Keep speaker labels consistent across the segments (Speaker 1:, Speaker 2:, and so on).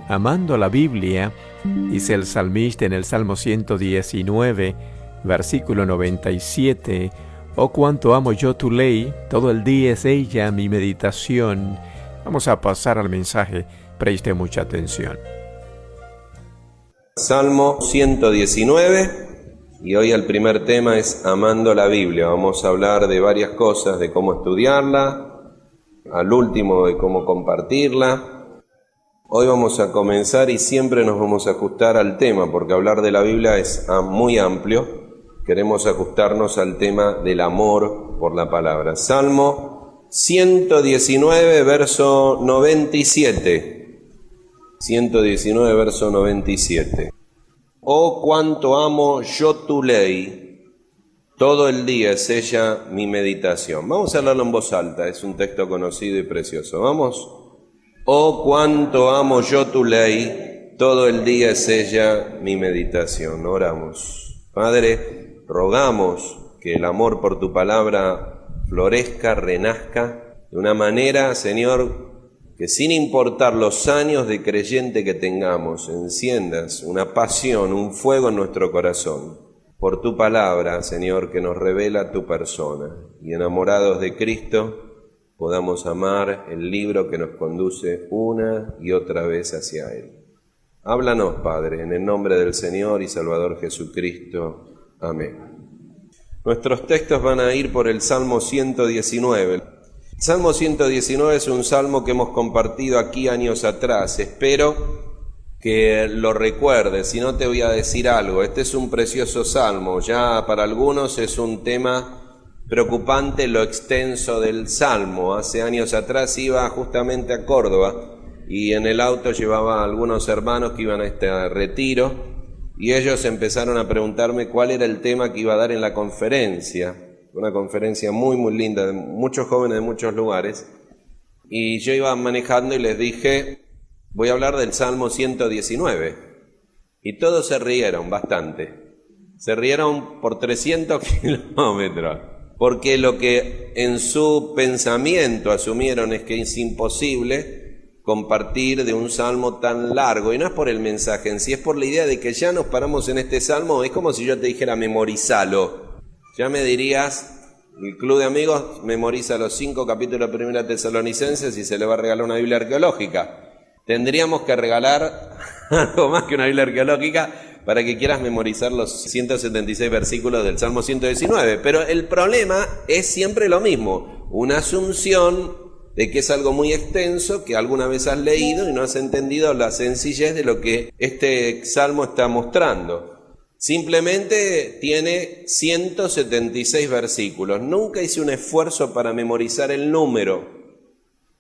Speaker 1: Amando la Biblia, dice el salmista en el Salmo 119, versículo 97, oh cuánto amo yo tu ley, todo el día es ella mi meditación. Vamos a pasar al mensaje, preste mucha atención.
Speaker 2: Salmo 119, y hoy el primer tema es amando la Biblia. Vamos a hablar de varias cosas, de cómo estudiarla, al último de cómo compartirla. Hoy vamos a comenzar y siempre nos vamos a ajustar al tema, porque hablar de la Biblia es muy amplio. Queremos ajustarnos al tema del amor por la palabra. Salmo 119, verso 97. 119, verso 97. Oh, cuánto amo yo tu ley, todo el día es ella mi meditación. Vamos a hablarlo en voz alta, es un texto conocido y precioso. Vamos. Oh, cuánto amo yo tu ley, todo el día es ella mi meditación. Oramos. Padre, rogamos que el amor por tu palabra florezca, renazca de una manera, Señor, que sin importar los años de creyente que tengamos, enciendas una pasión, un fuego en nuestro corazón por tu palabra, Señor, que nos revela tu persona. Y enamorados de Cristo, podamos amar el libro que nos conduce una y otra vez hacia Él. Háblanos, Padre, en el nombre del Señor y Salvador Jesucristo. Amén. Nuestros textos van a ir por el Salmo 119. El Salmo 119 es un salmo que hemos compartido aquí años atrás. Espero que lo recuerdes, si no te voy a decir algo. Este es un precioso salmo, ya para algunos es un tema preocupante lo extenso del Salmo. Hace años atrás iba justamente a Córdoba y en el auto llevaba a algunos hermanos que iban a este retiro y ellos empezaron a preguntarme cuál era el tema que iba a dar en la conferencia. Una conferencia muy linda, de muchos jóvenes de muchos lugares. Y yo iba manejando y les dije, voy a hablar del Salmo 119. Y todos se rieron bastante. Se rieron por 300 kilómetros. Porque lo que en su pensamiento asumieron es que es imposible compartir de un salmo tan largo, y no es por el mensaje en sí, es por la idea de que ya nos paramos en este salmo. Es como si yo te dijera memorizalo, ya me dirías, el club de amigos memoriza los 5 capítulos de Primera Tesalonicenses y se le va a regalar una Biblia arqueológica. Tendríamos que regalar algo más que una Biblia arqueológica para que quieras memorizar los 176 versículos del Salmo 119. Pero el problema es siempre lo mismo, una asunción de que es algo muy extenso, que alguna vez has leído y no has entendido la sencillez de lo que este Salmo está mostrando. Simplemente tiene 176 versículos. Nunca hice un esfuerzo para memorizar el número.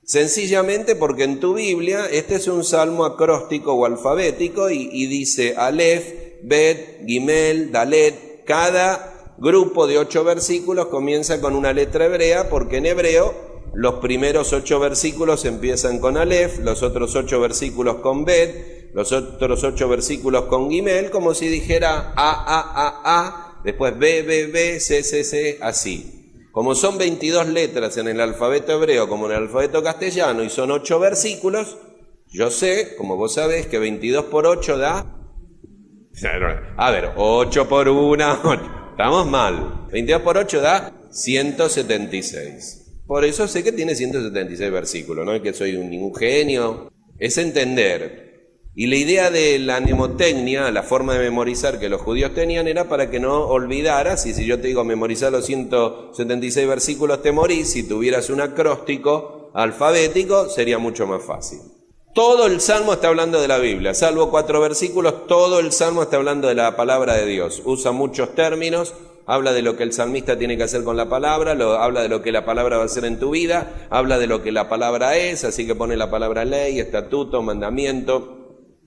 Speaker 2: Sencillamente porque en tu Biblia este es un salmo acróstico o alfabético y dice Alef, Bet, Gimel, Dalet. Cada grupo de 8 versículos comienza con una letra hebrea, porque en hebreo los primeros 8 versículos empiezan con Alef, los otros 8 versículos con Bet, los otros 8 versículos con Gimel, como si dijera A, después B, C, así. Como son 22 letras en el alfabeto hebreo como en el alfabeto castellano y son 8 versículos, yo sé, como vos sabés, que 22 por 8 da... A ver, 8 por 1, 8. Estamos mal. 22 por 8 da 176. Por eso sé que tiene 176 versículos, no es que soy ningún genio, es entender. Y la idea de la mnemotecnia, la forma de memorizar que los judíos tenían, era para que no olvidaras, y si yo te digo memorizar los 176 versículos te morís, si tuvieras un acróstico alfabético sería mucho más fácil. Todo el Salmo está hablando de la Biblia, salvo 4 versículos, todo el Salmo está hablando de la palabra de Dios. Usa muchos términos, habla de lo que el salmista tiene que hacer con la palabra, habla de lo que la palabra va a hacer en tu vida, habla de lo que la palabra es, así que pone la palabra ley, estatuto, mandamiento.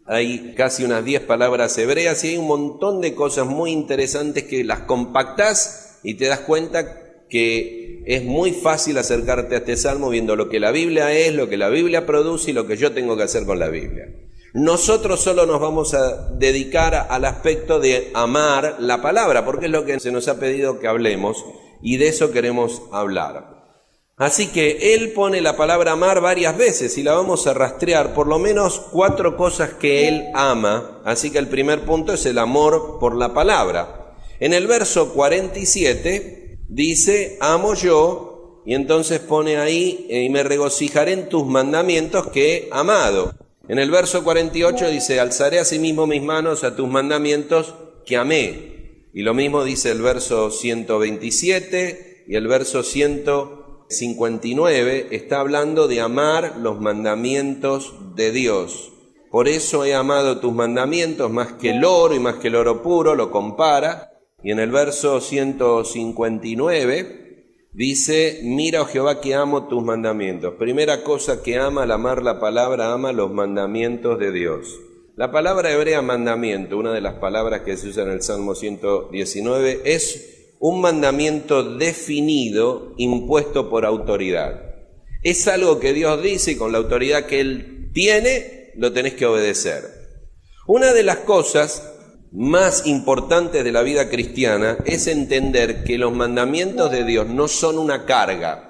Speaker 2: Hay casi unas 10 palabras hebreas y hay un montón de cosas muy interesantes que las compactás y te das cuenta que es muy fácil acercarte a este salmo viendo lo que la Biblia es, lo que la Biblia produce y lo que yo tengo que hacer con la Biblia. Nosotros solo nos vamos a dedicar al aspecto de amar la palabra, porque es lo que se nos ha pedido que hablemos y de eso queremos hablar. Así que él pone la palabra amar varias veces y la vamos a rastrear, por lo menos 4 cosas que él ama. Así que el primer punto es el amor por la palabra. En el verso 47 dice, amo yo, y entonces pone ahí, y me regocijaré en tus mandamientos que he amado. En el verso 48 dice, alzaré asimismo mis manos a tus mandamientos que amé. Y lo mismo dice el verso 127 y el verso 159, está hablando de amar los mandamientos de Dios. Por eso he amado tus mandamientos más que el oro y más que el oro puro, lo compara. Y en el verso 159 dice, mira, oh Jehová, que amo tus mandamientos. Primera cosa que ama al amar la palabra, ama los mandamientos de Dios. La palabra hebrea mandamiento, una de las palabras que se usa en el Salmo 119, es un mandamiento definido, impuesto por autoridad. Es algo que Dios dice y con la autoridad que Él tiene, lo tenés que obedecer. Una de las cosas más importantes de la vida cristiana es entender que los mandamientos de Dios no son una carga.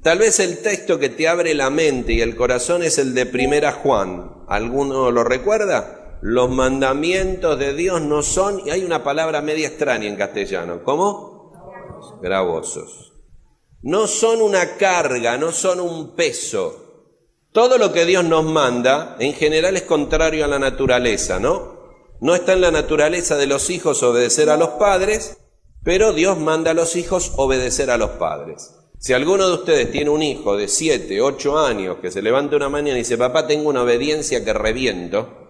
Speaker 2: Tal vez el texto que te abre la mente y el corazón es el de 1 Juan. ¿Alguno lo recuerda? Los mandamientos de Dios no son, y hay una palabra media extraña en castellano, ¿cómo? Gravosos. No son una carga, no son un peso. Todo lo que Dios nos manda, en general, es contrario a la naturaleza, ¿no? No está en la naturaleza de los hijos obedecer a los padres, pero Dios manda a los hijos obedecer a los padres. Si alguno de ustedes tiene un hijo de 7, 8 años que se levanta una mañana y dice, papá, tengo una obediencia que reviento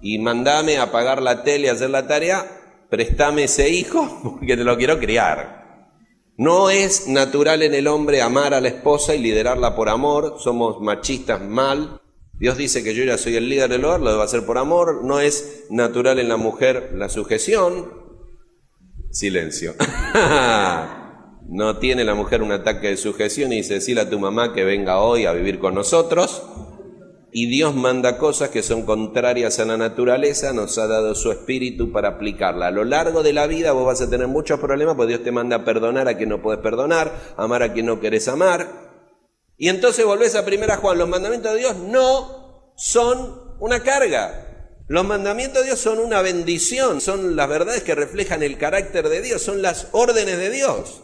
Speaker 2: y mandame a apagar la tele y hacer la tarea, préstame ese hijo porque te lo quiero criar. No es natural en el hombre amar a la esposa y liderarla por amor, somos machistas mal. Dios dice que yo ya soy el líder del hogar, lo debo hacer por amor. No es natural en la mujer la sujeción. Silencio. No tiene la mujer un ataque de sujeción y dice, decile a tu mamá que venga hoy a vivir con nosotros. Y Dios manda cosas que son contrarias a la naturaleza, nos ha dado su espíritu para aplicarla. A lo largo de la vida vos vas a tener muchos problemas porque Dios te manda a perdonar a quien no podés perdonar, amar a quien no querés amar. Y entonces volvés a 1 Juan, los mandamientos de Dios no son una carga. Los mandamientos de Dios son una bendición, son las verdades que reflejan el carácter de Dios, son las órdenes de Dios.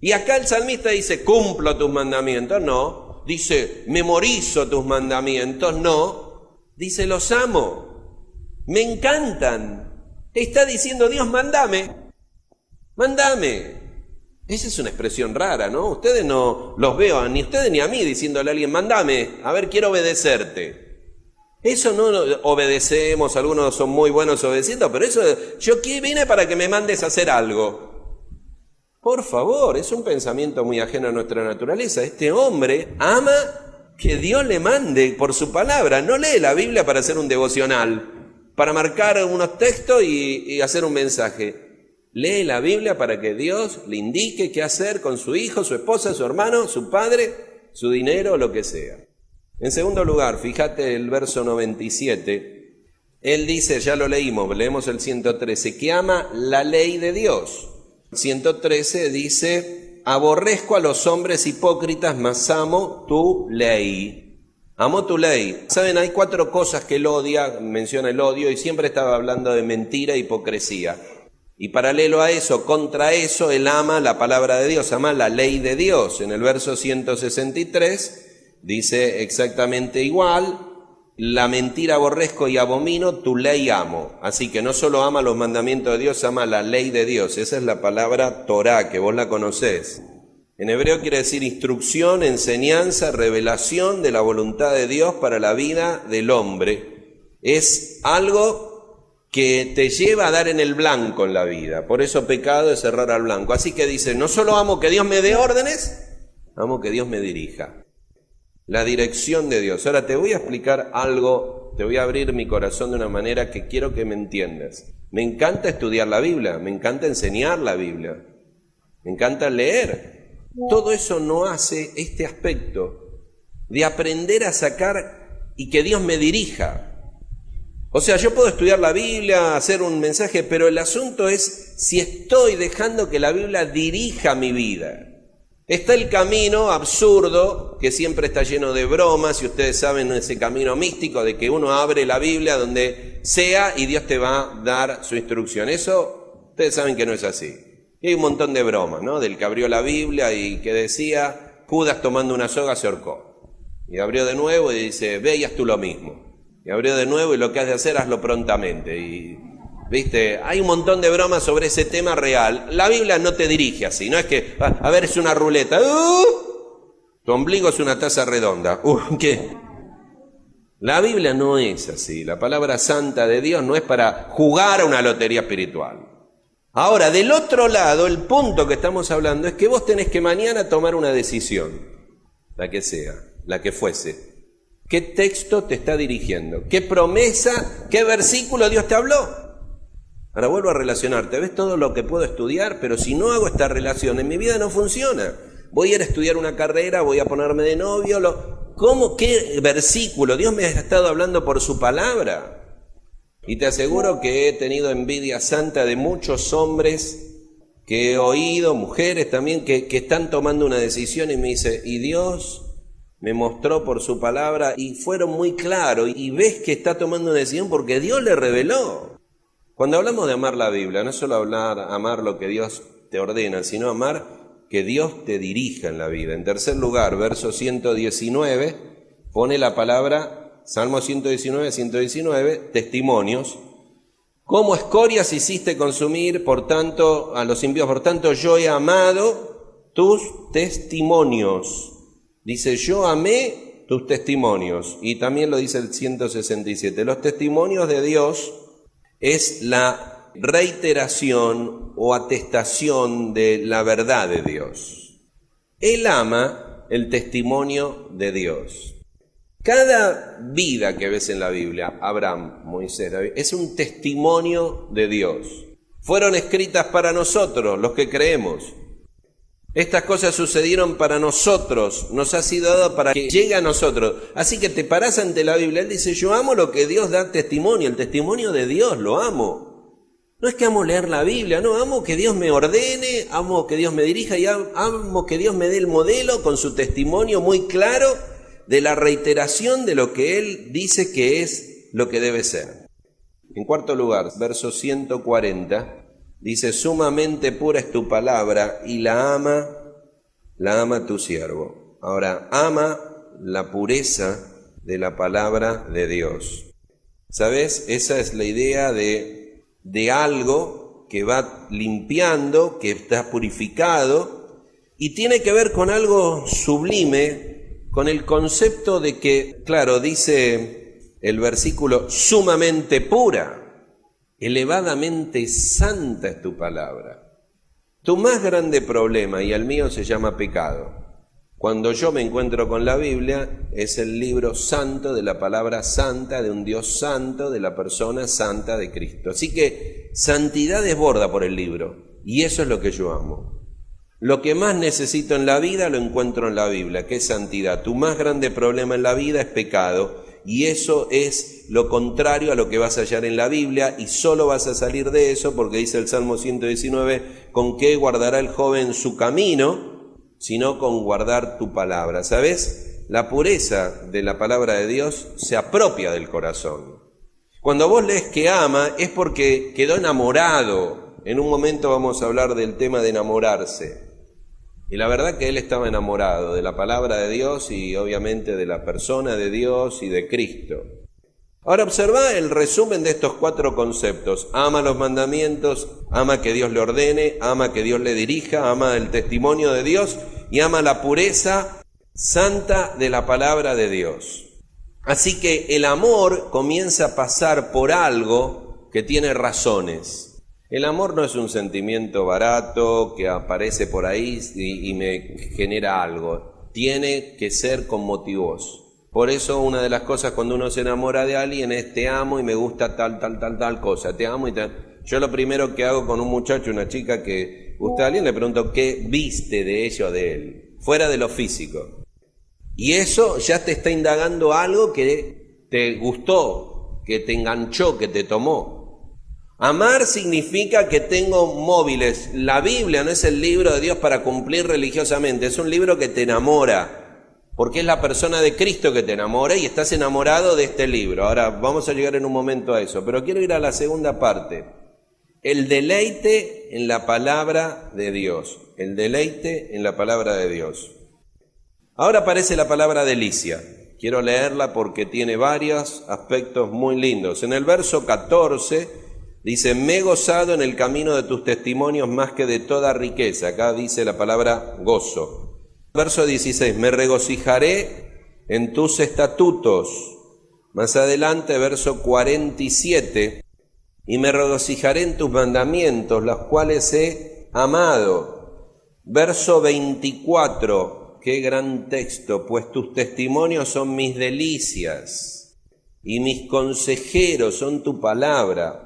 Speaker 2: Y acá el salmista dice, cumplo tus mandamientos, no. Dice, memorizo tus mandamientos, no. Dice, los amo, me encantan. Está diciendo Dios, mándame. Esa es una expresión rara, ¿no? Ustedes no los veo, ni ustedes ni a mí, diciéndole a alguien, mándame, a ver, quiero obedecerte. Eso no obedecemos, algunos son muy buenos obedeciendo, pero eso, yo aquí vine para que me mandes a hacer algo. Por favor, es un pensamiento muy ajeno a nuestra naturaleza. Este hombre ama que Dios le mande por su palabra, no lee la Biblia para hacer un devocional, para marcar unos textos y hacer un mensaje. Lee la Biblia para que Dios le indique qué hacer con su hijo, su esposa, su hermano, su padre, su dinero, lo que sea. En segundo lugar, fíjate el verso 97. Él dice, ya lo leemos el 113, que ama la ley de Dios. 113 dice, aborrezco a los hombres hipócritas, mas amo tu ley. Amo tu ley. Saben, hay 4 cosas que él odia, menciona el odio, y siempre estaba hablando de mentira e hipocresía. Y paralelo a eso, contra eso, él ama la palabra de Dios, ama la ley de Dios. En el verso 163 dice exactamente igual, la mentira aborrezco y abomino, tu ley amo. Así que no solo ama los mandamientos de Dios, ama la ley de Dios. Esa es la palabra Torá, que vos la conocés. En hebreo quiere decir instrucción, enseñanza, revelación de la voluntad de Dios para la vida del hombre. Es algo que te lleva a dar en el blanco en la vida. Por eso pecado es errar al blanco. Así que dice, no solo amo que Dios me dé órdenes, amo que Dios me dirija. La dirección de Dios. Ahora te voy a explicar algo, te voy a abrir mi corazón de una manera que quiero que me entiendas. Me encanta estudiar la Biblia, me encanta enseñar la Biblia, me encanta leer. Todo eso no hace este aspecto de aprender a sacar y que Dios me dirija. O sea, yo puedo estudiar la Biblia, hacer un mensaje, pero el asunto es si estoy dejando que la Biblia dirija mi vida. Está el camino absurdo, que siempre está lleno de bromas, y ustedes saben ese camino místico de que uno abre la Biblia donde sea y Dios te va a dar su instrucción. Eso, ustedes saben que no es así. Y hay un montón de bromas, ¿no? Del que abrió la Biblia y que decía, Judas tomando una soga se ahorcó. Y abrió de nuevo y dice, ve y haz tú lo mismo. Y abrió de nuevo y lo que has de hacer, hazlo prontamente. Y, ¿viste? Hay un montón de bromas sobre ese tema real. La Biblia no te dirige así, no es que, a ver, es una ruleta. Tu ombligo es una taza redonda. ¿Qué? La Biblia no es así. La palabra santa de Dios no es para jugar a una lotería espiritual. Ahora, del otro lado, el punto que estamos hablando es que vos tenés que mañana tomar una decisión, la que sea, la que fuese. ¿Qué texto te está dirigiendo? ¿Qué promesa, qué versículo Dios te habló? Ahora vuelvo a relacionarte. ¿Ves todo lo que puedo estudiar? Pero si no hago esta relación, en mi vida no funciona. Voy a ir a estudiar una carrera, voy a ponerme de novio. ¿Cómo? ¿Qué versículo? Dios me ha estado hablando por su palabra. Y te aseguro que he tenido envidia santa de muchos hombres que he oído, mujeres también, que están tomando una decisión y me dice, y Dios me mostró por su palabra y fueron muy claros. Y ves que está tomando una decisión porque Dios le reveló. Cuando hablamos de amar la Biblia, no es solo amar lo que Dios te ordena, sino amar que Dios te dirija en la vida. En tercer lugar, verso 119, pone la palabra, Salmo 119, testimonios. Como escorias hiciste consumir, por tanto, a los impíos, por tanto yo he amado tus testimonios. Dice, yo amé tus testimonios. Y también lo dice el 167. Los testimonios de Dios es la reiteración o atestación de la verdad de Dios. Él ama el testimonio de Dios. Cada vida que ves en la Biblia, Abraham, Moisés, David, es un testimonio de Dios. Fueron escritas para nosotros, los que creemos. Estas cosas sucedieron para nosotros, nos ha sido dado para que llegue a nosotros. Así que te parás ante la Biblia, él dice, yo amo lo que Dios da testimonio, el testimonio de Dios, lo amo. No es que amo leer la Biblia, no, amo que Dios me ordene, amo que Dios me dirija y amo que Dios me dé el modelo con su testimonio muy claro de la reiteración de lo que Él dice que es lo que debe ser. En cuarto lugar, verso 140, dice, sumamente pura es tu palabra y la ama tu siervo. Ahora, ama la pureza de la palabra de Dios. ¿Sabes? Esa es la idea de algo que va limpiando, que está purificado y tiene que ver con algo sublime, con el concepto de que, claro, dice el versículo, sumamente pura, elevadamente santa es tu palabra. Tu más grande problema, y el mío se llama pecado. Cuando yo me encuentro con la Biblia, es el libro santo de la palabra santa, de un Dios santo, de la persona santa de Cristo. Así que santidad desborda por el libro, y eso es lo que yo amo. Lo que más necesito en la vida lo encuentro en la Biblia, que es santidad. Tu más grande problema en la vida es pecado, y eso es lo contrario a lo que vas a hallar en la Biblia, y solo vas a salir de eso, porque dice el Salmo 119, ¿con qué guardará el joven su camino? Sino con guardar tu palabra. ¿Sabes? La pureza de la palabra de Dios se apropia del corazón. Cuando vos lees que ama, es porque quedó enamorado. En un momento vamos a hablar del tema de enamorarse. Y la verdad que él estaba enamorado de la palabra de Dios y obviamente de la persona de Dios y de Cristo. Ahora observa el resumen de estos 4 conceptos. Ama los mandamientos, ama que Dios le ordene, ama que Dios le dirija, ama el testimonio de Dios y ama la pureza santa de la palabra de Dios. Así que el amor comienza a pasar por algo que tiene razones. El amor no es un sentimiento barato que aparece por ahí y me genera algo. Tiene que ser con motivos. Por eso una de las cosas cuando uno se enamora de alguien es te amo y me gusta tal cosa. Te amo y tal. Yo lo primero que hago con un muchacho, una chica que gusta a alguien, le pregunto qué viste de ella o de él. Fuera de lo físico. Y eso ya te está indagando algo que te gustó, que te enganchó, que te tomó. Amar significa que tengo móviles. La Biblia no es el libro de Dios para cumplir religiosamente, es un libro que te enamora, porque es la persona de Cristo que te enamora y estás enamorado de este libro. Ahora vamos a llegar en un momento a eso, pero quiero ir a la segunda parte. El deleite en la palabra de Dios. El deleite en la palabra de Dios. Ahora aparece la palabra delicia. Quiero leerla porque tiene varios aspectos muy lindos. En el verso 14 dice, me he gozado en el camino de tus testimonios más que de toda riqueza. Acá dice la palabra gozo. Verso 16, me regocijaré en tus estatutos. Más adelante, verso 47, y me regocijaré en tus mandamientos, los cuales he amado. Verso 24, qué gran texto, pues tus testimonios son mis delicias y mis consejeros son tu palabra.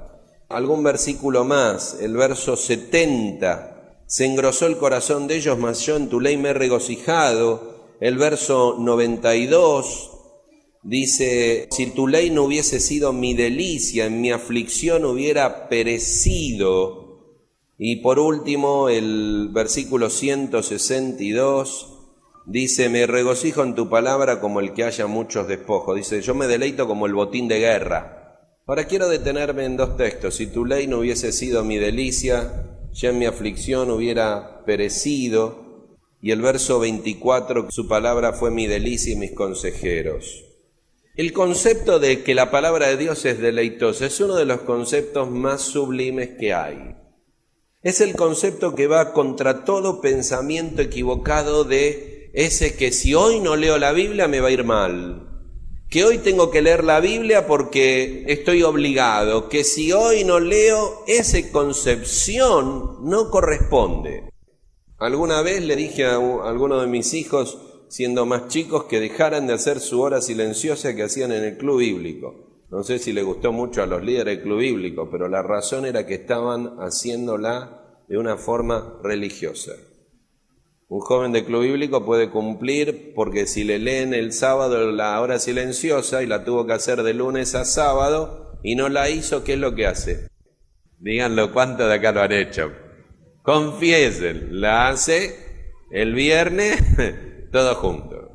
Speaker 2: Algún versículo más, el verso 70, se engrosó el corazón de ellos, mas yo en tu ley me he regocijado. El verso 92 dice, si tu ley no hubiese sido mi delicia, en mi aflicción hubiera perecido. Y por último, el versículo 162 dice, me regocijo en tu palabra como el que haya muchos despojos. Dice, yo me deleito como el botín de guerra. Ahora quiero detenerme en dos textos. Si tu ley no hubiese sido mi delicia, ya en mi aflicción hubiera perecido. Y el verso 24, su palabra fue mi delicia y mis consejeros. El concepto de que la palabra de Dios es deleitosa es uno de los conceptos más sublimes que hay. Es el concepto que va contra todo pensamiento equivocado de ese que si hoy no leo la Biblia me va a ir mal. Que hoy tengo que leer la Biblia porque estoy obligado. Que si hoy no leo, esa concepción no corresponde. Alguna vez le dije a alguno de mis hijos, siendo más chicos, que dejaran de hacer su hora silenciosa que hacían en el club bíblico. No sé si le gustó mucho a los líderes del club bíblico, pero la razón era que estaban haciéndola de una forma religiosa. Un joven de club bíblico puede cumplir porque si le leen el sábado la hora silenciosa y la tuvo que hacer de lunes a sábado y no la hizo, ¿qué es lo que hace? Díganlo, ¿cuántos de acá lo han hecho? Confiesen, la hace el viernes, todo junto.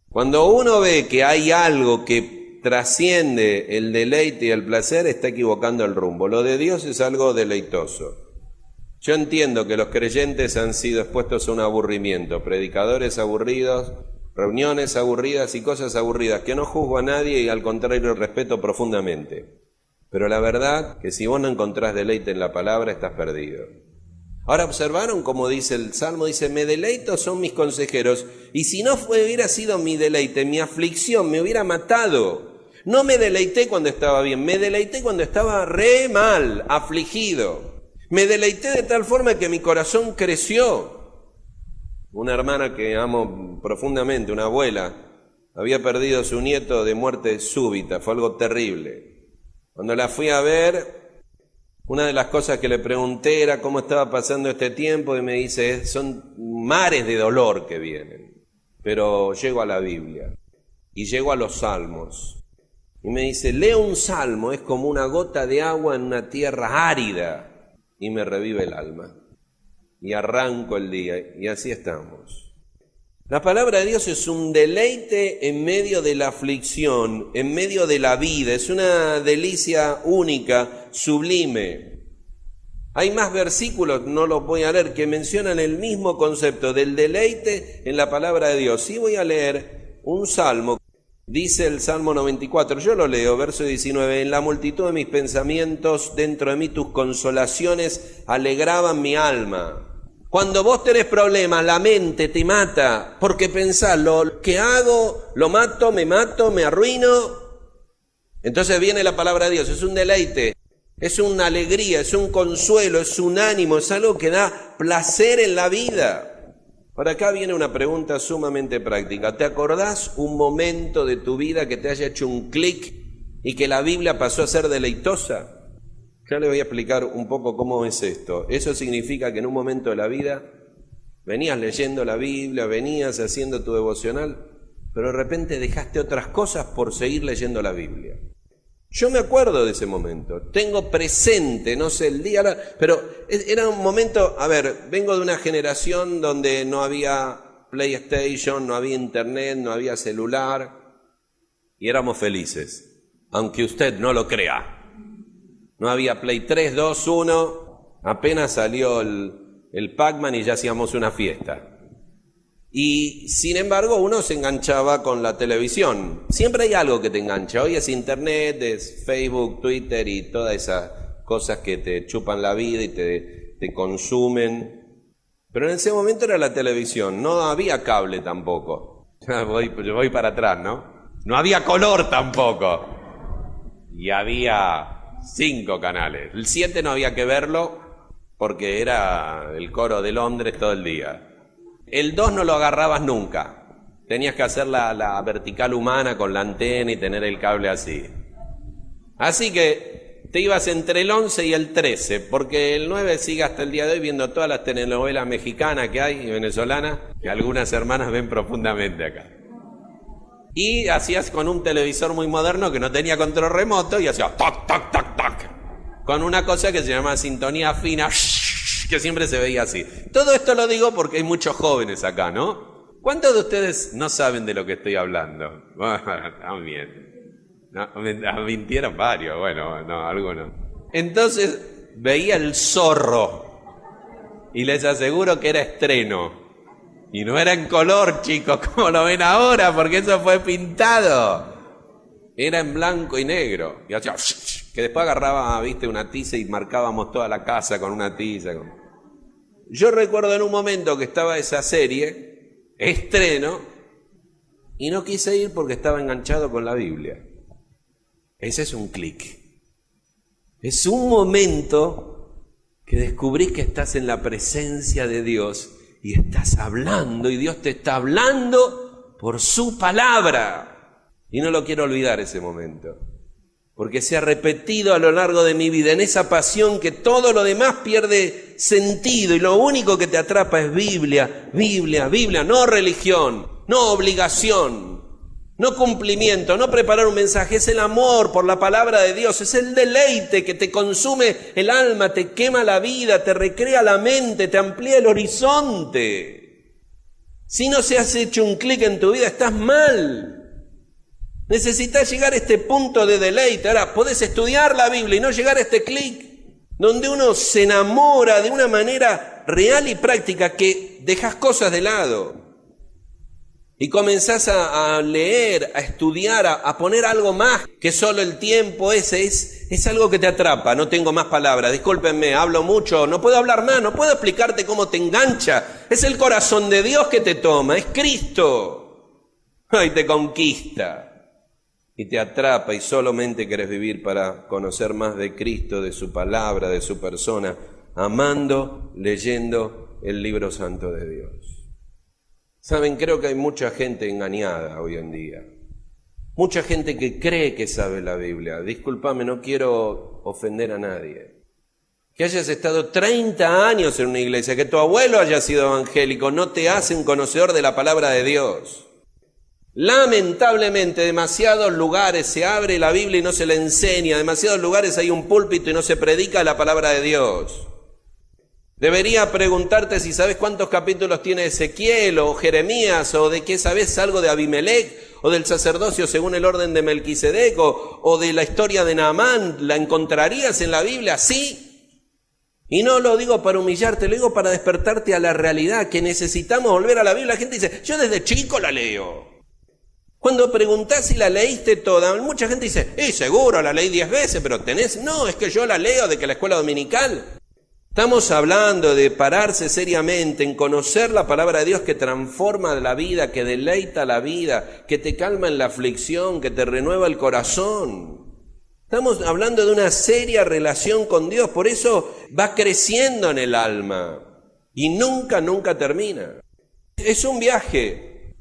Speaker 2: Cuando uno ve que hay algo que trasciende el deleite y el placer, está equivocando el rumbo. Lo de Dios es algo deleitoso. Yo entiendo que los creyentes han sido expuestos a un aburrimiento, predicadores aburridos, reuniones aburridas y cosas aburridas, que no juzgo a nadie y al contrario respeto profundamente. Pero la verdad que si vos no encontrás deleite en la palabra, estás perdido. Ahora observaron como dice el Salmo, dice, me deleito son mis consejeros, y si no hubiera sido mi deleite, mi aflicción me hubiera matado. No me deleité cuando estaba bien, me deleité cuando estaba re mal, afligido. Me deleité de tal forma que mi corazón creció. Una hermana que amo profundamente, una abuela, había perdido a su nieto de muerte súbita, fue algo terrible. Cuando la fui a ver, una de las cosas que le pregunté era cómo estaba pasando este tiempo y me dice, son mares de dolor que vienen, pero llego a la Biblia y llego a los salmos. Y me dice, leo un salmo, es como una gota de agua en una tierra árida. Y me revive el alma, y arranco el día, y así estamos. La palabra de Dios es un deleite en medio de la aflicción, en medio de la vida, es una delicia única, sublime. Hay más versículos, no los voy a leer, que mencionan el mismo concepto del deleite en la palabra de Dios. Sí voy a leer un salmo. Dice el Salmo 94, yo lo leo, verso 19, en la multitud de mis pensamientos, dentro de mí tus consolaciones alegraban mi alma. Cuando vos tenés problemas, la mente te mata, porque pensás, lo que hago, lo mato, me arruino. Entonces viene la palabra de Dios, es un deleite, es una alegría, es un consuelo, es un ánimo, es algo que da placer en la vida. Por acá viene una pregunta sumamente práctica. ¿Te acordás un momento de tu vida que te haya hecho un clic y que la Biblia pasó a ser deleitosa? Ya les voy a explicar un poco cómo es esto. Eso significa que en un momento de la vida venías leyendo la Biblia, venías haciendo tu devocional, pero de repente dejaste otras cosas por seguir leyendo la Biblia. Yo me acuerdo de ese momento, tengo presente, no sé el día, pero era un momento, a ver, vengo de una generación donde no había PlayStation, no había internet, no había celular, y éramos felices, aunque usted no lo crea. No había Play 3, 2, 1, apenas salió el Pac-Man y ya hacíamos una fiesta. Y sin embargo uno se enganchaba con la televisión. Siempre hay algo que te engancha. Hoy es internet, es Facebook, Twitter y todas esas cosas que te chupan la vida y te consumen. Pero en ese momento era la televisión, no había cable tampoco. Voy para atrás, ¿no? No había color tampoco. Y había 5 canales. El 7 no había que verlo porque era el coro de Londres todo el día. El 2 no lo agarrabas nunca. Tenías que hacer la vertical humana con la antena y tener el cable así. Así que te ibas entre el 11 y el 13, porque el 9 sigue hasta el día de hoy viendo todas las telenovelas mexicanas que hay y venezolanas, que algunas hermanas ven profundamente acá. Y hacías con un televisor muy moderno que no tenía control remoto y hacía toc, toc, toc, toc, con una cosa que se llama sintonía fina, que siempre se veía así. Todo esto lo digo porque hay muchos jóvenes acá, ¿no? ¿Cuántos de ustedes no saben de lo que estoy hablando? También. No, mintieron varios, bueno, no, algunos. Entonces veía el Zorro y les aseguro que era estreno. Y no era en color, chicos, como lo ven ahora, porque eso fue pintado. Era en blanco y negro. Y hacía que después agarraba, viste, una tiza y marcábamos toda la casa con una tiza. Yo recuerdo en un momento que estaba esa serie, estreno, y no quise ir porque estaba enganchado con la Biblia. Ese es un clic. Es un momento que descubrís que estás en la presencia de Dios y estás hablando, y Dios te está hablando por su palabra. Y no lo quiero olvidar ese momento, porque se ha repetido a lo largo de mi vida, en esa pasión que todo lo demás pierde sentido y lo único que te atrapa es Biblia, Biblia, Biblia, no religión, no obligación, no cumplimiento, no preparar un mensaje, es el amor por la palabra de Dios, es el deleite que te consume el alma, te quema la vida, te recrea la mente, te amplía el horizonte. Si no se has hecho un clic en tu vida, estás mal. Necesitas llegar a este punto de deleite. Ahora, podés estudiar la Biblia y no llegar a este clic, donde uno se enamora de una manera real y práctica que dejas cosas de lado y comenzás a leer, a estudiar, a poner algo más que solo el tiempo ese. Es algo que te atrapa. No tengo más palabras, discúlpenme, hablo mucho, no puedo hablar más, no puedo explicarte cómo te engancha. Es el corazón de Dios que te toma, es Cristo. Y te conquista y te atrapa y solamente querés vivir para conocer más de Cristo, de su palabra, de su persona, amando, leyendo el libro santo de Dios. Saben, creo que hay mucha gente engañada hoy en día. Mucha gente que cree que sabe la Biblia. Discúlpame, no quiero ofender a nadie. Que hayas estado 30 años en una iglesia, que tu abuelo haya sido evangélico, no te hace un conocedor de la palabra de Dios. Lamentablemente, demasiados lugares se abre la Biblia y no se la enseña. Demasiados lugares hay un púlpito y no se predica la palabra de Dios. Debería preguntarte si sabes cuántos capítulos tiene Ezequiel o Jeremías, o de qué sabes algo de Abimelech, o del sacerdocio según el orden de Melquisedec, o de la historia de Naamán. ¿La encontrarías en la Biblia? Sí. Y no lo digo para humillarte, lo digo para despertarte a la realidad, que necesitamos volver a la Biblia. La gente dice, yo desde chico la leo. Cuando preguntás si la leíste toda, mucha gente dice, seguro, la leí 10 veces, pero tenés... No, es que yo la leo de que la escuela dominical. Estamos hablando de pararse seriamente en conocer la palabra de Dios que transforma la vida, que deleita la vida, que te calma en la aflicción, que te renueva el corazón. Estamos hablando de una seria relación con Dios, por eso va creciendo en el alma y nunca, nunca termina. Es un viaje.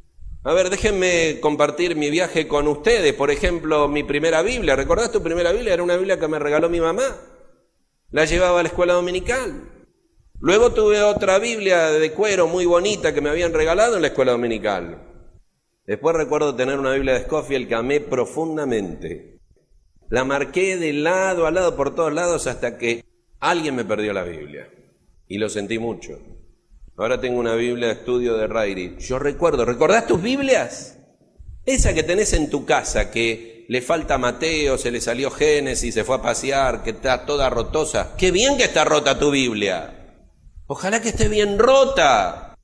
Speaker 2: A ver, déjenme compartir mi viaje con ustedes. Por ejemplo, mi primera Biblia. ¿Recordás tu primera Biblia? Era una Biblia que me regaló mi mamá. La llevaba a la escuela dominical. Luego tuve otra Biblia de cuero muy bonita que me habían regalado en la escuela dominical. Después recuerdo tener una Biblia de Scofield que amé profundamente. La marqué de lado a lado, por todos lados, hasta que alguien me perdió la Biblia. Y lo sentí mucho. Ahora tengo una Biblia de estudio de Rairi. Yo recuerdo, ¿recordás tus Biblias? Esa que tenés en tu casa, que le falta Mateo, se le salió Génesis, se fue a pasear, que está toda rotosa. ¡Qué bien que está rota tu Biblia! Ojalá que esté bien rota.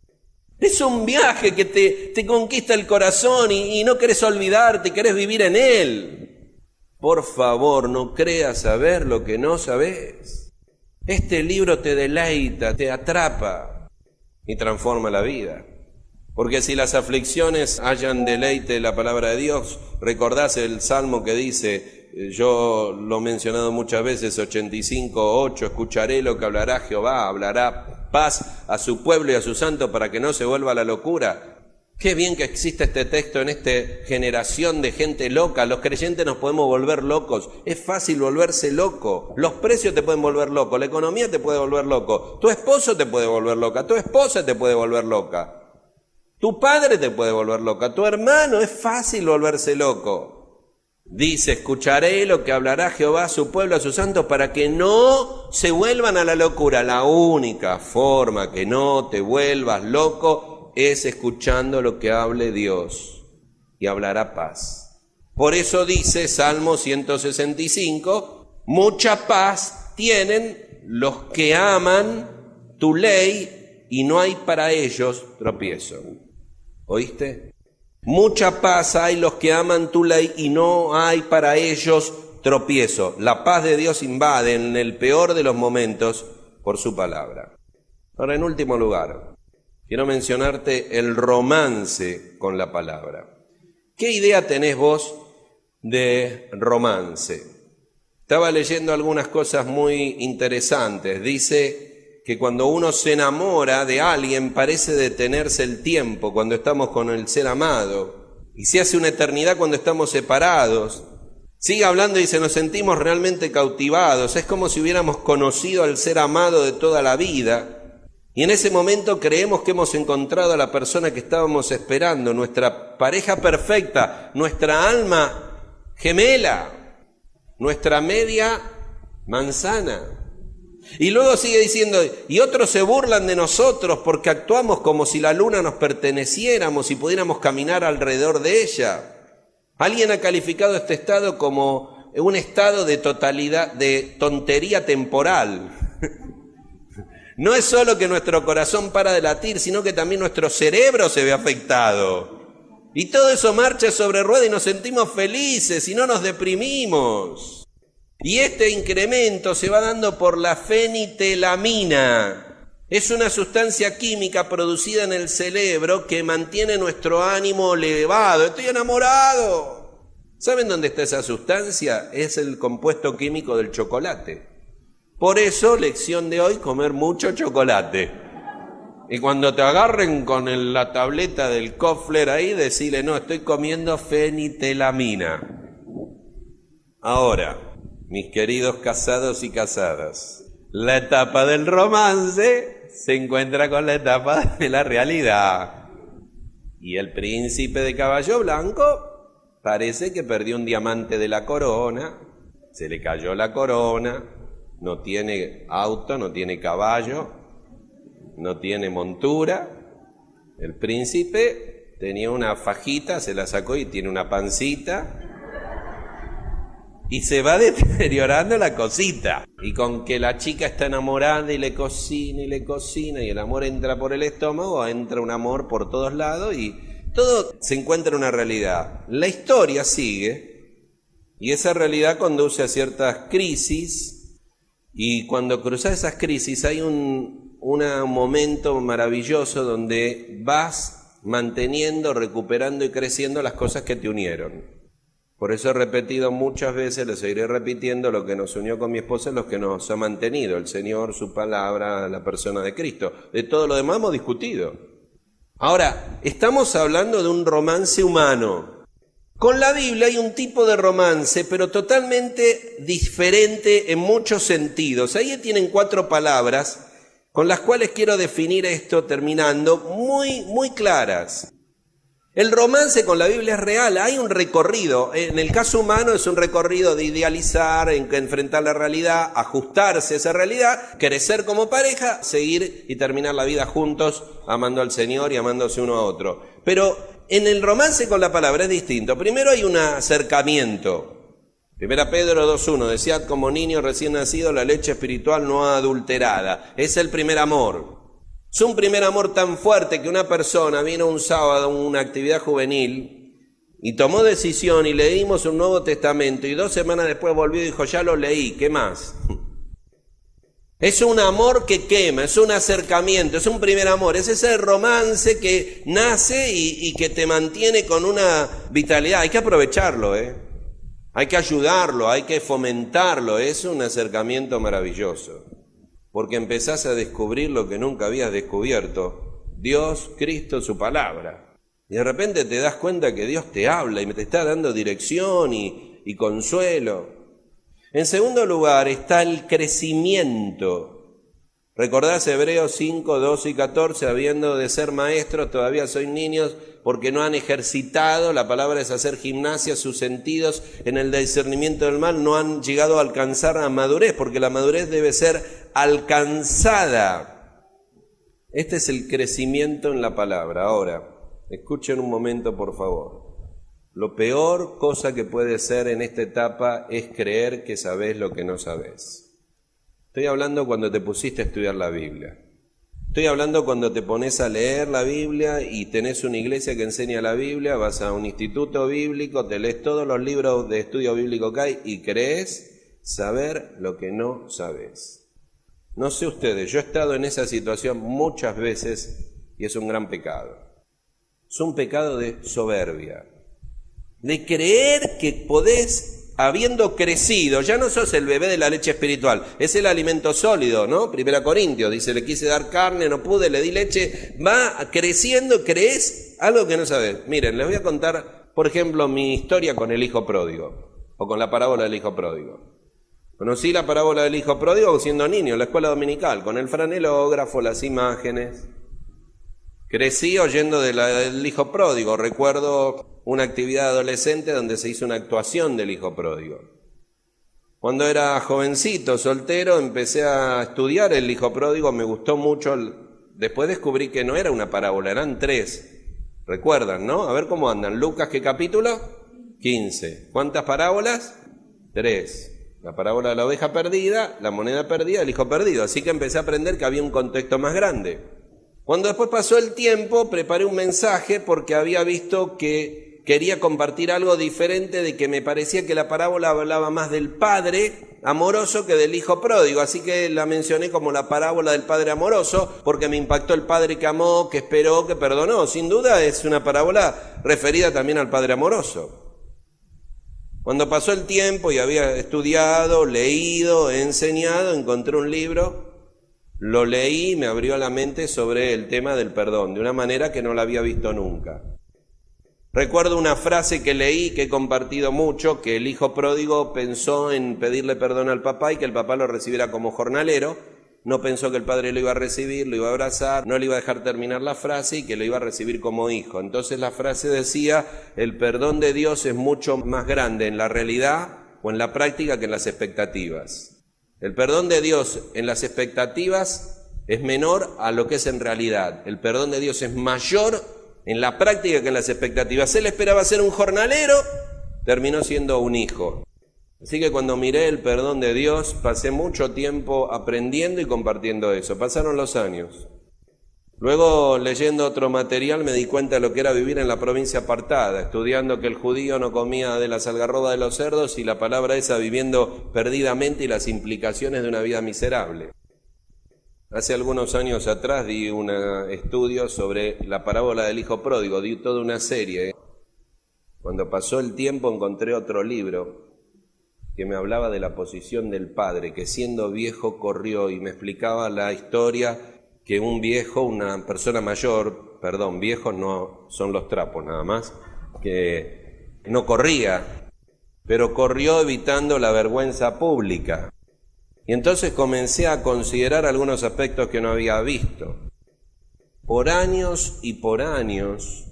Speaker 2: Es un viaje que te conquista el corazón y no querés olvidarte, querés vivir en él. Por favor, no creas saber lo que no sabés. Este libro te deleita, te atrapa y transforma la vida. Porque si las aflicciones hallan deleite en la palabra de Dios, recordás el Salmo que dice, yo lo he mencionado muchas veces, 85:8, escucharé lo que hablará Jehová, hablará paz a su pueblo y a su santo para que no se vuelva a la locura. Qué bien que existe este texto en esta generación de gente loca. Los creyentes nos podemos volver locos. Es fácil volverse loco. Los precios te pueden volver loco. La economía te puede volver loco. Tu esposo te puede volver loca. Tu esposa te puede volver loca. Tu padre te puede volver loca. Tu hermano, es fácil volverse loco. Dice, escucharé lo que hablará Jehová a su pueblo, a sus santos, para que no se vuelvan a la locura. La única forma que no te vuelvas loco es escuchando lo que hable Dios, y hablará paz. Por eso dice Salmo 165, mucha paz tienen los que aman tu ley y no hay para ellos tropiezo. ¿Oíste? Mucha paz hay los que aman tu ley y no hay para ellos tropiezo. La paz de Dios invade en el peor de los momentos por su palabra. Ahora, en último lugar, quiero mencionarte el romance con la palabra. ¿Qué idea tenés vos de romance? Estaba leyendo algunas cosas muy interesantes. Dice que cuando uno se enamora de alguien parece detenerse el tiempo cuando estamos con el ser amado. Y se hace una eternidad cuando estamos separados. Sigue hablando y dice, nos sentimos realmente cautivados. Es como si hubiéramos conocido al ser amado de toda la vida. Y en ese momento creemos que hemos encontrado a la persona que estábamos esperando, nuestra pareja perfecta, nuestra alma gemela, nuestra media manzana. Y luego sigue diciendo, y otros se burlan de nosotros porque actuamos como si la luna nos perteneciéramos y pudiéramos caminar alrededor de ella. Alguien ha calificado este estado como un estado de totalidad, de tontería temporal. No es solo que nuestro corazón para de latir, sino que también nuestro cerebro se ve afectado. Y todo eso marcha sobre ruedas y nos sentimos felices y no nos deprimimos. Y este incremento se va dando por la fenitelamina. Es una sustancia química producida en el cerebro que mantiene nuestro ánimo elevado. Estoy enamorado. ¿Saben dónde está esa sustancia? Es el compuesto químico del chocolate. Por eso, lección de hoy, comer mucho chocolate. Y cuando te agarren con la tableta del Kofler ahí, decirle, no, estoy comiendo fenitelamina. Ahora, mis queridos casados y casadas, la etapa del romance se encuentra con la etapa de la realidad. Y el príncipe de caballo blanco parece que perdió un diamante de la corona, se le cayó la corona, no tiene auto, no tiene caballo, no tiene montura. El príncipe tenía una fajita, se la sacó y tiene una pancita. Y se va deteriorando la cosita. Y con que la chica está enamorada y le cocina y el amor entra por el estómago, entra un amor por todos lados y todo se encuentra en una realidad. La historia sigue y esa realidad conduce a ciertas crisis y cuando cruzas esas crisis hay un momento maravilloso donde vas manteniendo, recuperando y creciendo las cosas que te unieron. Por eso he repetido muchas veces, lo seguiré repitiendo, lo que nos unió con mi esposa es lo que nos ha mantenido, el Señor, su palabra, la persona de Cristo. De todo lo demás hemos discutido. Ahora, estamos hablando de un romance humano. Con la Biblia hay un tipo de romance, pero totalmente diferente en muchos sentidos. Ahí tienen 4 palabras con las cuales quiero definir esto terminando, muy claras. El romance con la Biblia es real, hay un recorrido. En el caso humano es un recorrido de idealizar, enfrentar la realidad, ajustarse a esa realidad, crecer como pareja, seguir y terminar la vida juntos, amando al Señor y amándose uno a otro. Pero en el romance con la palabra es distinto. Primero hay un acercamiento. 1 Pedro 2:1, desead como niño recién nacido la leche espiritual no adulterada. Es el primer amor. Es un primer amor tan fuerte que una persona vino un sábado a una actividad juvenil y tomó decisión y leímos un Nuevo Testamento y 2 semanas después volvió y dijo, ya lo leí, ¿qué más? Es un amor que quema, es un acercamiento, es un primer amor, es ese romance que nace y que te mantiene con una vitalidad. Hay que aprovecharlo, hay que ayudarlo, hay que fomentarlo, es un acercamiento maravilloso. Porque empezás a descubrir lo que nunca habías descubierto, Dios, Cristo, su palabra. Y de repente te das cuenta que Dios te habla y te está dando dirección y consuelo. En segundo lugar está el crecimiento. Recordás Hebreos 5, 12 y 14, habiendo de ser maestros, todavía sois niños, porque no han ejercitado, la palabra es hacer gimnasia, sus sentidos en el discernimiento del mal, no han llegado a alcanzar la madurez, porque la madurez debe ser alcanzada. Este es el crecimiento en la palabra. Ahora, escuchen un momento, por favor. Lo peor cosa que puede ser en esta etapa es creer que sabés lo que no sabés. Estoy hablando cuando te pusiste a estudiar la Biblia. Estoy hablando cuando te pones a leer la Biblia y tenés una iglesia que enseña la Biblia, vas a un instituto bíblico, te lees todos los libros de estudio bíblico que hay y crees saber lo que no sabés. No sé ustedes, yo he estado en esa situación muchas veces y es un gran pecado. Es un pecado de soberbia, de creer que podés, habiendo crecido, ya no sos el bebé de la leche espiritual, es el alimento sólido, ¿no? 1 Corintios dice, le quise dar carne, no pude, le di leche, va creciendo, crees algo que no sabés. Miren, les voy a contar, por ejemplo, mi historia con el hijo pródigo, o con la parábola del hijo pródigo. Conocí la parábola del hijo pródigo siendo niño, en la escuela dominical, con el franelógrafo, las imágenes. Crecí oyendo del hijo pródigo, recuerdo una actividad adolescente donde se hizo una actuación del hijo pródigo. Cuando era jovencito, soltero, empecé a estudiar el hijo pródigo, me gustó mucho. Después descubrí que no era una parábola, eran 3. ¿Recuerdan, no? A ver cómo andan. Lucas, ¿qué capítulo? 15. ¿Cuántas parábolas? 3. La parábola de la oveja perdida, la moneda perdida, el hijo perdido. Así que empecé a aprender que había un contexto más grande. Cuando después pasó el tiempo, preparé un mensaje porque había visto que quería compartir algo diferente, de que me parecía que la parábola hablaba más del padre amoroso que del hijo pródigo. Así que la mencioné como la parábola del padre amoroso porque me impactó el padre que amó, que esperó, que perdonó. Sin duda es una parábola referida también al padre amoroso. Cuando pasó el tiempo y había estudiado, leído, enseñado, encontré un libro. Lo leí y me abrió la mente sobre el tema del perdón, de una manera que no la había visto nunca. Recuerdo una frase que leí, que he compartido mucho, que el hijo pródigo pensó en pedirle perdón al papá y que el papá lo recibiera como jornalero. No pensó que el padre lo iba a recibir, lo iba a abrazar, no le iba a dejar terminar la frase y que lo iba a recibir como hijo. Entonces la frase decía, el perdón de Dios es mucho más grande en la realidad o en la práctica que en las expectativas. El perdón de Dios en las expectativas es menor a lo que es en realidad. El perdón de Dios es mayor en la práctica que en las expectativas. Él esperaba ser un jornalero, terminó siendo un hijo. Así que cuando miré el perdón de Dios, pasé mucho tiempo aprendiendo y compartiendo eso. Pasaron los años. Luego, leyendo otro material, me di cuenta de lo que era vivir en la provincia apartada, estudiando que el judío no comía de las algarrobas de los cerdos y la palabra esa viviendo perdidamente y las implicaciones de una vida miserable. Hace algunos años atrás di un estudio sobre la parábola del hijo pródigo, di toda una serie. Cuando pasó el tiempo encontré otro libro que me hablaba de la posición del padre, que siendo viejo corrió y me explicaba la historia que un viejo, una persona mayor, viejos no son los trapos nada más, que no corría, pero corrió evitando la vergüenza pública. Y entonces comencé a considerar algunos aspectos que no había visto. Por años y por años,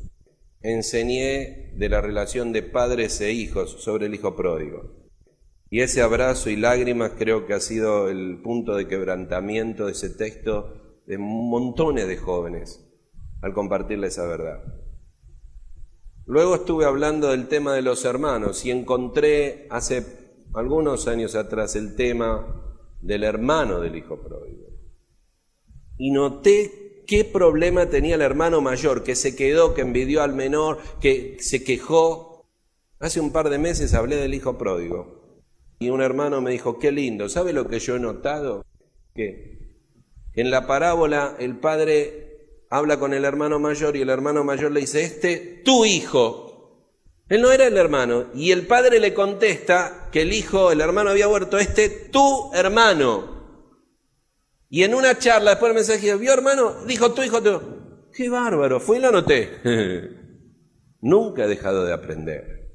Speaker 2: enseñé de la relación de padres e hijos sobre el hijo pródigo. Y ese abrazo y lágrimas creo que ha sido el punto de quebrantamiento de ese texto de montones de jóvenes al compartirle esa verdad. Luego estuve hablando del tema de los hermanos y encontré hace algunos años atrás el tema del hermano del hijo pródigo. Y noté qué problema tenía el hermano mayor, que se quedó, que envidió al menor, que se quejó. Hace un par de meses hablé del hijo pródigo. Y un hermano me dijo, qué lindo, ¿sabe lo que yo he notado? Que en la parábola el padre habla con el hermano mayor y el hermano mayor le dice, tu hijo. Él no era el hermano. Y el padre le contesta que el hermano había muerto, tu hermano. Y en una charla, después del mensaje, ¿vio hermano? Dijo, tu hijo, tu. Qué bárbaro, fue y lo anoté. Nunca he dejado de aprender.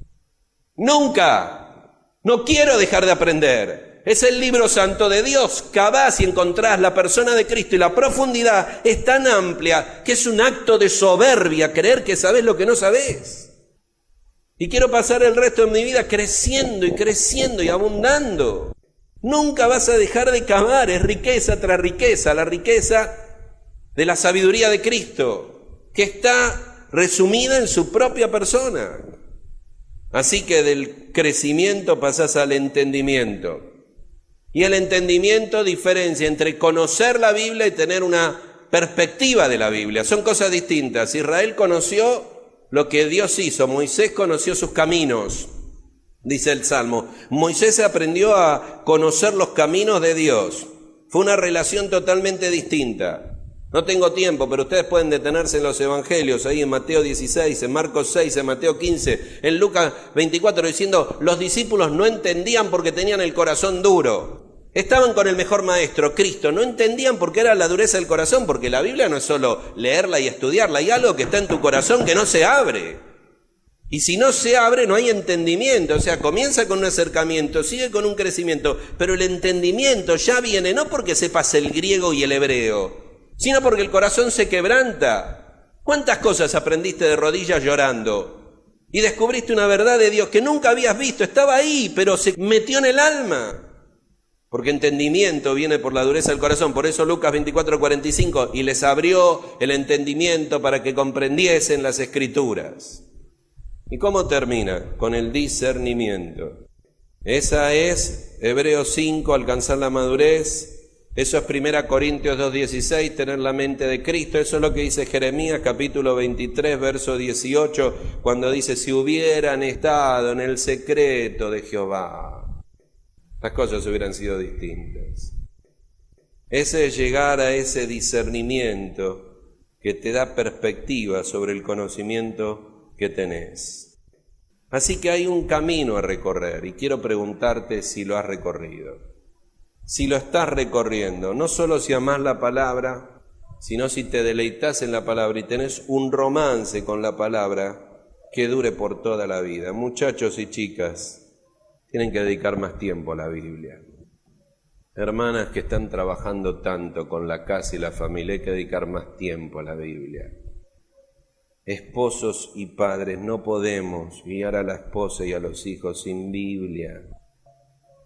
Speaker 2: ¡Nunca! No quiero dejar de aprender. Es el libro santo de Dios. Cavás y encontrás la persona de Cristo y la profundidad es tan amplia que es un acto de soberbia creer que sabés lo que no sabés. Y quiero pasar el resto de mi vida creciendo y abundando. Nunca vas a dejar de cavar, es riqueza tras riqueza, la riqueza de la sabiduría de Cristo, que está resumida en su propia persona. Así que del crecimiento pasás al entendimiento. Y el entendimiento diferencia entre conocer la Biblia y tener una perspectiva de la Biblia. Son cosas distintas. Israel conoció lo que Dios hizo. Moisés conoció sus caminos, dice el Salmo. Moisés aprendió a conocer los caminos de Dios. Fue una relación totalmente distinta. No tengo tiempo, pero ustedes pueden detenerse en los evangelios, ahí en Mateo 16, en Marcos 6, en Mateo 15, en Lucas 24, diciendo, los discípulos no entendían porque tenían el corazón duro. Estaban con el mejor maestro, Cristo, no entendían porque era la dureza del corazón, porque la Biblia no es solo leerla y estudiarla, hay algo que está en tu corazón que no se abre. Y si no se abre, no hay entendimiento, o sea, comienza con un acercamiento, sigue con un crecimiento, pero el entendimiento ya viene no porque sepas el griego y el hebreo, sino porque el corazón se quebranta. ¿Cuántas cosas aprendiste de rodillas llorando? Y descubriste una verdad de Dios que nunca habías visto, estaba ahí, pero se metió en el alma. Porque entendimiento viene por la dureza del corazón. Por eso Lucas 24:45, y les abrió el entendimiento para que comprendiesen las Escrituras. ¿Y cómo termina? Con el discernimiento. Esa es Hebreos 5, alcanzar la madurez. Eso es 1 Corintios 2:16, tener la mente de Cristo. Eso es lo que dice Jeremías capítulo 23, verso 18, cuando dice, si hubieran estado en el secreto de Jehová, las cosas hubieran sido distintas. Ese es llegar a ese discernimiento que te da perspectiva sobre el conocimiento que tenés. Así que hay un camino a recorrer y quiero preguntarte si lo has recorrido. Si lo estás recorriendo, no solo si amás la palabra, sino si te deleitas en la palabra y tenés un romance con la palabra que dure por toda la vida. Muchachos y chicas, tienen que dedicar más tiempo a la Biblia. Hermanas que están trabajando tanto con la casa y la familia, hay que dedicar más tiempo a la Biblia. Esposos y padres, no podemos guiar a la esposa y a los hijos sin Biblia.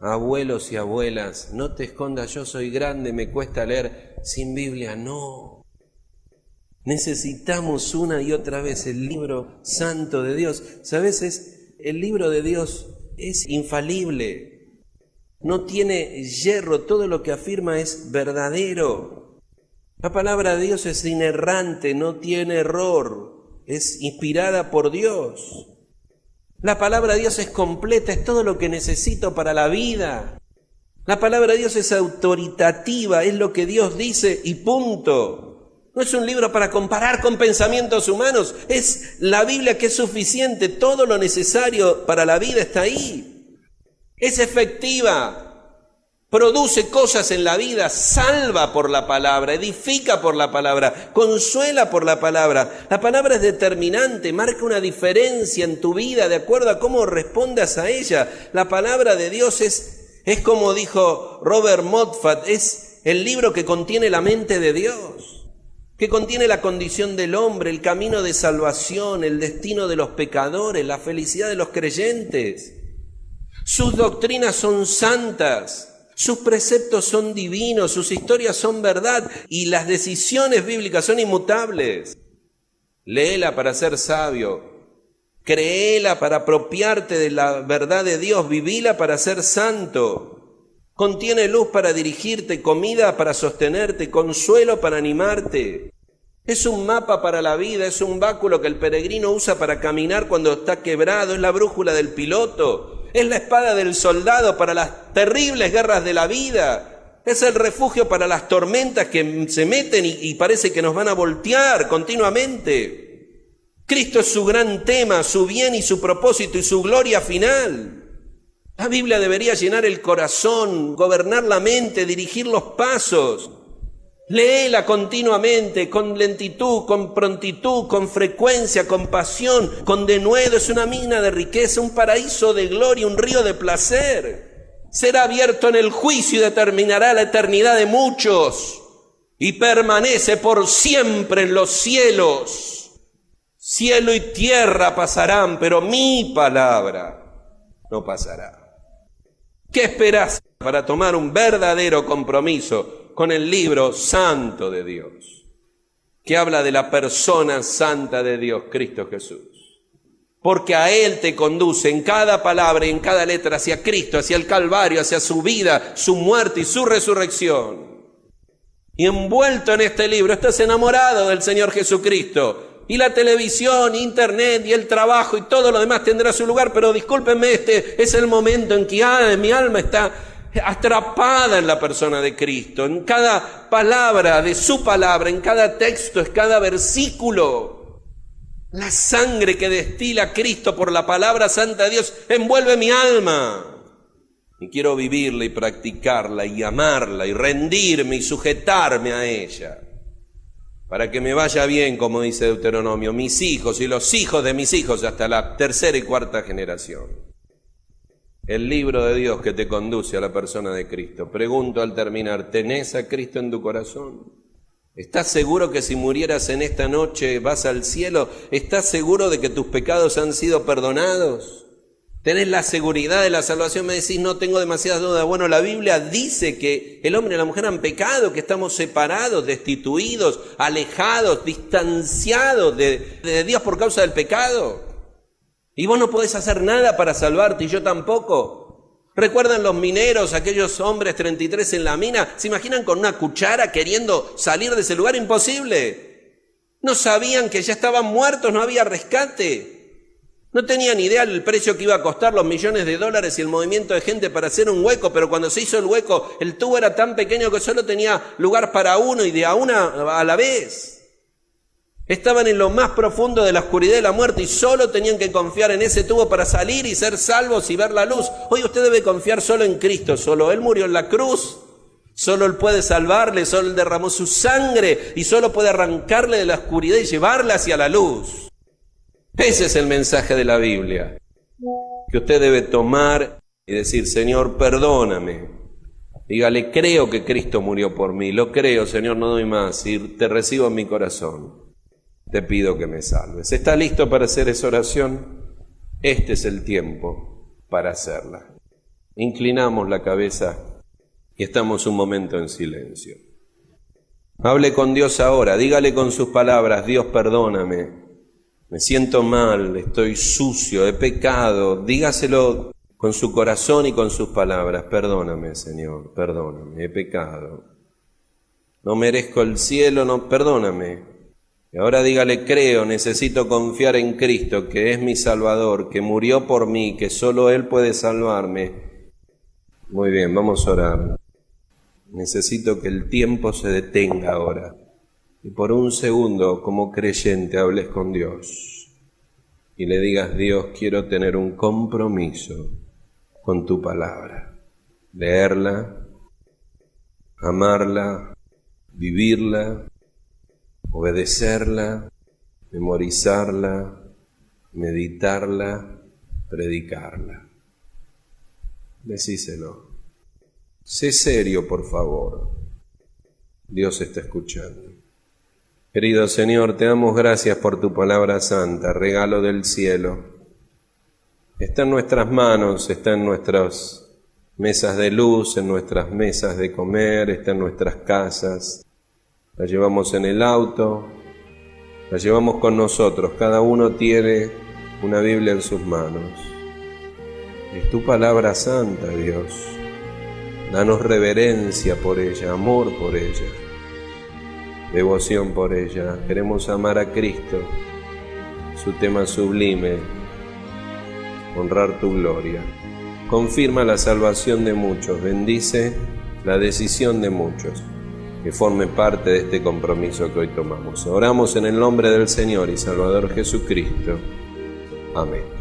Speaker 2: Abuelos y abuelas, no te escondas, yo soy grande, me cuesta leer, sin Biblia, no. Necesitamos una y otra vez el libro santo de Dios. ¿Sabes? El libro de Dios es infalible, no tiene yerro, todo lo que afirma es verdadero. La palabra de Dios es inerrante, no tiene error, es inspirada por Dios. La palabra de Dios es completa, es todo lo que necesito para la vida. La palabra de Dios es autoritativa, es lo que Dios dice y punto. No es un libro para comparar con pensamientos humanos, es la Biblia que es suficiente, todo lo necesario para la vida está ahí. Es efectiva, produce cosas en la vida, salva por la palabra, edifica por la palabra, consuela por la palabra. La palabra es determinante, marca una diferencia en tu vida de acuerdo a cómo respondas a ella. La palabra de Dios es como dijo Robert Moffat, es el libro que contiene la mente de Dios. que contiene la condición del hombre, el camino de salvación, el destino de los pecadores, la felicidad de los creyentes. Sus doctrinas son santas, sus preceptos son divinos, sus historias son verdad y las decisiones bíblicas son inmutables. Léela para ser sabio, créela para apropiarte de la verdad de Dios, vivila para ser santo. Contiene luz para dirigirte, comida para sostenerte, consuelo para animarte. Es un mapa para la vida, es un báculo que el peregrino usa para caminar cuando está quebrado, es la brújula del piloto, es la espada del soldado para las terribles guerras de la vida, es el refugio para las tormentas que se meten y parece que nos van a voltear continuamente. Cristo es su gran tema, su bien y su propósito y su gloria final. La Biblia debería llenar el corazón, gobernar la mente, dirigir los pasos. Léela continuamente, con lentitud, con prontitud, con frecuencia, con pasión, con denuedo. Es una mina de riqueza, un paraíso de gloria, un río de placer. Será abierto en el juicio y determinará la eternidad de muchos. Y permanece por siempre en los cielos. Cielo y tierra pasarán, pero mi palabra no pasará. ¿Qué esperás para tomar un verdadero compromiso con el libro santo de Dios, que habla de la persona santa de Dios, Cristo Jesús? Porque a Él te conduce en cada palabra y en cada letra hacia Cristo, hacia el Calvario, hacia su vida, su muerte y su resurrección. Y envuelto en este libro estás enamorado del Señor Jesucristo. Y la televisión, internet y el trabajo y todo lo demás tendrá su lugar, pero discúlpenme, este es el momento en que mi alma está atrapada en la persona de Cristo, en cada palabra de su palabra, en cada texto, en cada versículo. La sangre que destila Cristo por la palabra santa de Dios envuelve mi alma. Y quiero vivirla y practicarla y amarla y rendirme y sujetarme a ella. Para que me vaya bien, como dice Deuteronomio, mis hijos y los hijos de mis hijos hasta la tercera y cuarta generación. El libro de Dios que te conduce a la persona de Cristo. Pregunto al terminar, ¿tenés a Cristo en tu corazón? ¿Estás seguro que si murieras en esta noche vas al cielo? ¿Estás seguro de que tus pecados han sido perdonados? ¿Tenés la seguridad de la salvación? Me decís, no tengo demasiadas dudas. Bueno, la Biblia dice que el hombre y la mujer han pecado, que estamos separados, destituidos, alejados, distanciados de Dios por causa del pecado. Y vos no podés hacer nada para salvarte, y yo tampoco. ¿Recuerdan los mineros, aquellos hombres 33 en la mina? ¿Se imaginan con una cuchara queriendo salir de ese lugar? Imposible. No sabían que ya estaban muertos, no había rescate. No tenían idea del precio que iba a costar los millones de dólares y el movimiento de gente para hacer un hueco, pero cuando se hizo el hueco, el tubo era tan pequeño que solo tenía lugar para uno y de a una a la vez. Estaban en lo más profundo de la oscuridad de la muerte y solo tenían que confiar en ese tubo para salir y ser salvos y ver la luz. Hoy usted debe confiar solo en Cristo, solo Él murió en la cruz, solo Él puede salvarle, solo Él derramó su sangre y solo puede arrancarle de la oscuridad y llevarla hacia la luz. Ese es el mensaje de la Biblia, que usted debe tomar y decir, Señor, perdóname. Dígale, creo que Cristo murió por mí, lo creo, Señor, no doy más, y te recibo en mi corazón. Te pido que me salves. ¿Está listo para hacer esa oración? Este es el tiempo para hacerla. Inclinamos la cabeza y estamos un momento en silencio. Hable con Dios ahora, dígale con sus palabras, Dios, perdóname. Me siento mal, estoy sucio, he pecado. Dígaselo con su corazón y con sus palabras. Perdóname, Señor, perdóname, he pecado. No merezco el cielo, no, perdóname. Y ahora dígale, creo, necesito confiar en Cristo, que es mi Salvador, que murió por mí, que solo Él puede salvarme. Muy bien, vamos a orar. Necesito que el tiempo se detenga ahora. Y por un segundo, como creyente, hables con Dios y le digas, Dios, quiero tener un compromiso con tu palabra. Leerla, amarla, vivirla, obedecerla, memorizarla, meditarla, predicarla. Decíselo. Sé serio, por favor. Dios está escuchando. Querido Señor, te damos gracias por tu palabra santa, regalo del cielo. Está en nuestras manos, está en nuestras mesas de luz, en nuestras mesas de comer, está en nuestras casas. La llevamos en el auto, la llevamos con nosotros. Cada uno tiene una Biblia en sus manos. Es tu palabra santa, Dios. Danos reverencia por ella, amor por ella, devoción por ella. Queremos amar a Cristo, su tema sublime, honrar tu gloria. Confirma la salvación de muchos, bendice la decisión de muchos, que formen parte de este compromiso que hoy tomamos. Oramos en el nombre del Señor y Salvador Jesucristo. Amén.